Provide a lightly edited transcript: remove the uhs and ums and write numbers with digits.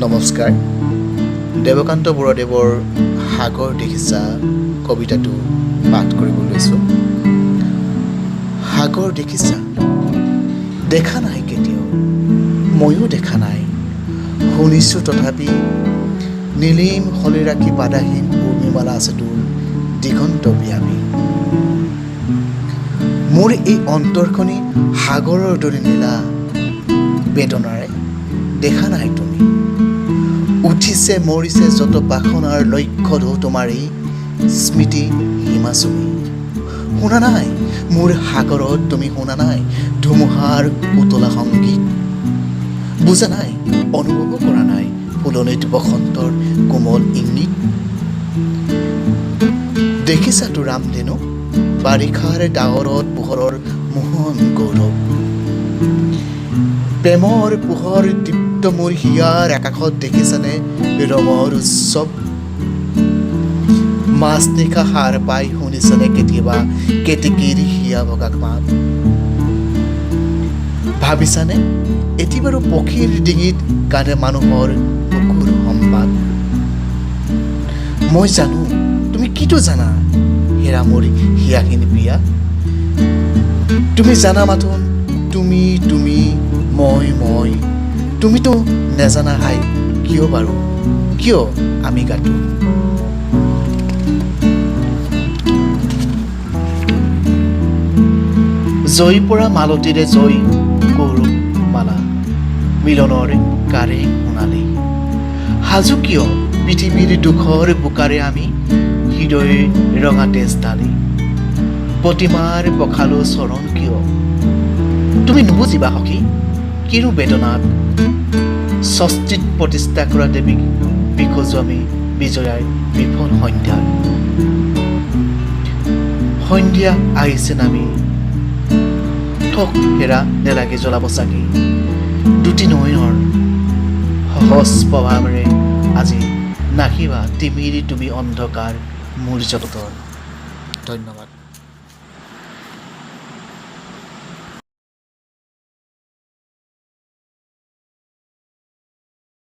নমস্কাৰ। দেৱকান্ত বৰুৱাদেৱৰ সাগৰ দেখিছা কবিতাটো পাঠ কৰিব লৈছোঁ। সাগৰ দেখিছা, দেখা নাই কেতিয়াও, ময়ো দেখা নাই, শুনিছোঁ তথাপি নীলিম হলি ৰাখি বাধাহীন পূৰ্ণিমালা আছে তোৰ দিগন্ত ব্যাপী। মোৰ এই অন্তৰখনি সাগৰৰ দৰে নীলা বেদনাৰে দেখা নাই তুমি। উঠিছে মৰিছে যত বাসনাৰ লক্ষ্য ধৌ তোমাৰ এই স্মৃতি হিমাচুমি। শুনা নাই মোৰ সাগৰত তুমি, শুনা নাই ধুমুহাৰ উতলা সংগীত, বুজা নাই অনুভৱ কৰা নাই ফুলনিত বসন্তৰ কোমল ইংগিত। দেখিছা তো ৰামধেনু বাৰিষাৰ ডাৱৰত পোহৰৰ মোহন গৌৰৱ, প্ৰেমৰ পোহৰ দীপ্ত মোৰ হিয়াৰ আকাশত দেখিছানে ৰঙৰ উৎসৱ। মাছ নিশা সাৰ পাই শুনিছানে কেতিয়াবা কেতেকীৰ হিয়া ভগা মাত। ভাবিছানে এটি বাৰু পক্ষীৰ ডিঙিত কানে মানুহৰ বুকুৰ সম্বাদ। মই জানো তুমি কিটো জানা হেৰা মোৰ হিয়াহীন বিয়া। তুমি জানা মাথোন তুমি তুমি মই মই, তুমিতো নেজানা হাই কিয় বাৰু, কিয় আমি গাতো। জয়ী পৰা মালতীৰে জয় গৌৰৱ মালা, মিলনৰ কাৰে সোণালী। সাজু কিয় পৃথিৱীৰ দুখৰ বোকাৰে আমি, হৃদয় ৰঙা তেজ ঢালি। প্ৰতিমাৰ পখালো চৰণ কিয় তুমি নুবুজিবা সখী, কিনো বেদনাত ষষ্ঠীত প্ৰতিষ্ঠা কৰা দেৱীক বিখোজো আমি বিজয়াৰ বিফল সন্ধ্যা। সন্ধ্যা আহিছে নামি ঠক হেৰা নেলাগে জ্বলাব চাকি। দুটি নয়নৰ সহজ প্ৰভাৱেৰে আজি নাখিবা তিমিৰি তুমি অন্ধকাৰ মোৰ জগতৰ। ধন্যবাদ।